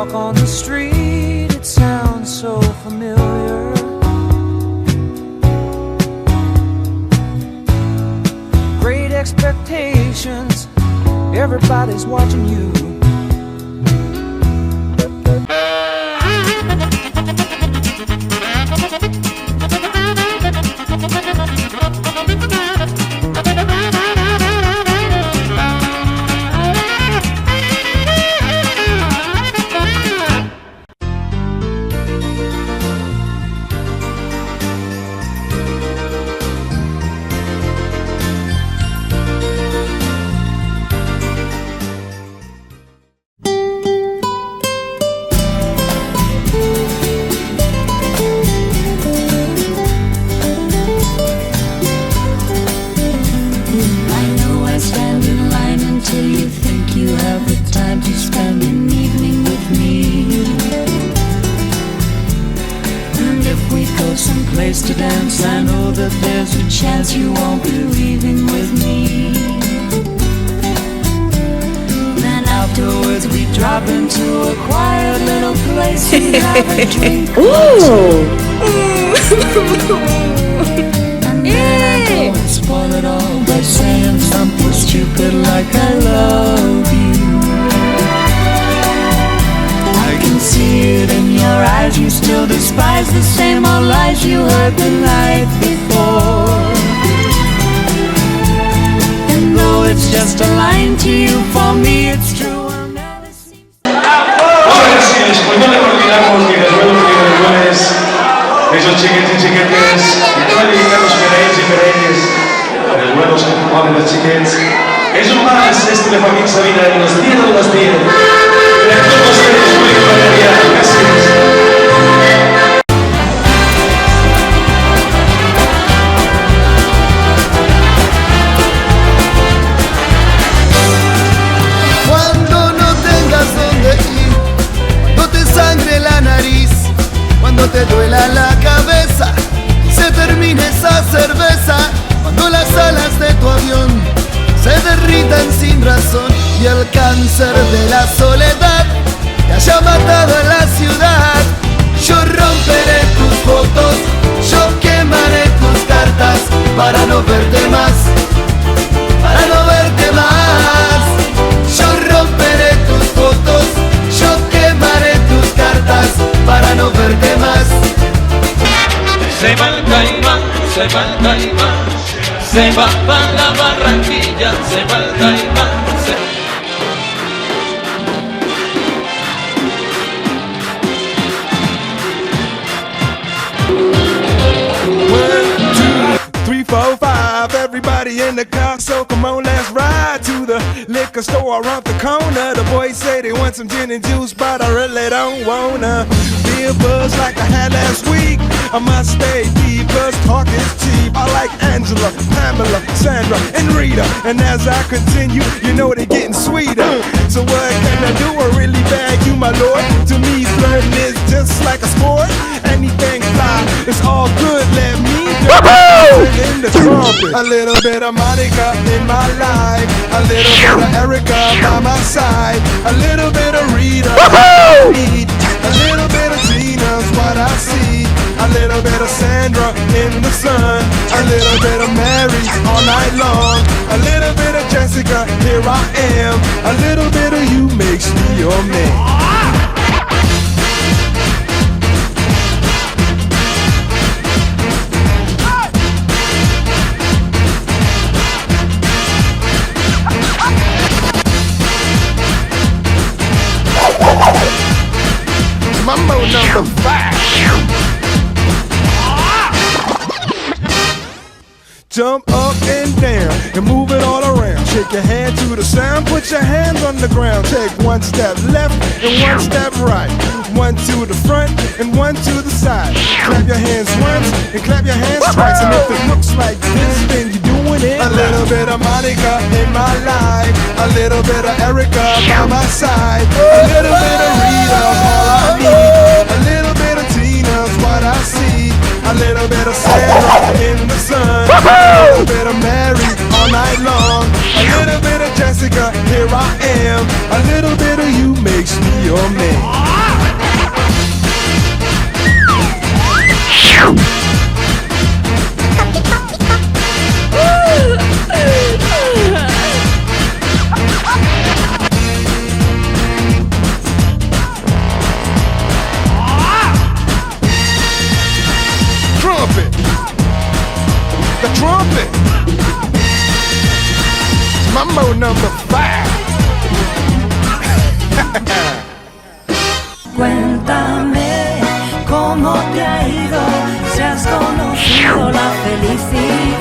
walk on the street, it sounds so familiar. Great expectations, everybody's watching you. Someplace to dance, I know that there's a chance you won't be leaving with me. Then afterwards we drop into a quiet little place and have a drink. Ooh. And then I go and spoil it all by saying something stupid like I love you. I can see it in your eyes, you still despise the same old lies you heard the night before. And though it's just a line to you, for me it's true. I'll never see. Gracias, pues no le olvidamos ni de los esos chiquetes y chiquetes, y no le digan los pereños y pereñes, los buenos que ponen los chiquetes. Es un más, de Joaquín Sabina, en los 10 de los 10. De todos ustedes, muy Valeria, gracias. Cuando no tengas dónde ir, cuando te sangre la nariz, cuando te duela la cabeza, se termine esa cerveza, cuando las alas de tu avión se derritan sin razón y el cáncer de la soledad te haya matado en la ciudad. Yo romperé tus fotos, yo quemaré tus cartas para no verte más, para no verte más. Yo romperé tus fotos, yo quemaré tus cartas para no verte más. Se va el caimán, se va el caimán, se va para la Barranquilla, se va el caimán. Everybody in the car, so come on, let's ride to the liquor store around the corner. The boys say they want some gin and juice, but I really don't wanna be a buzz like I had last week. I must stay deep, cause talk is cheap. I like Angela, Pamela, Sandra, and Rita. And as I continue, you know they're getting sweeter. So what can I do? I really bag you, my lord. To me, flirting is just like a sport. Anything fly, it's all good, let me in the trumpet. A little bit of Monica in my life, a little bit of Erica by my side, a little bit of Rita, a little bit of Gina's what I see, a little bit of Sandra in the sun, a little bit of Mary all night long, a little bit of Jessica, here I am, a little bit of you makes me your man. Mambo number 5. Jump up and down and move it all around. Shake your hand to the sound, put your hands on the ground. Take one step left and one step right. One to the front and one to the side. Clap your hands once and clap your hands twice. And if it looks like this, then you're doing it. A little bit of Monica in my life, a little bit of Erica by my side, a little bit of Rita, all I need, a little bit of Tina's what I see, a little bit of Sarah in the sun, a little bit of Mary all night long, a little bit of Jessica nigga, here I am. A little bit of you makes me your man. Trumpet, the trumpet. Mambo number 5. Cuéntame cómo te ha ido, si has conocido la felicidad.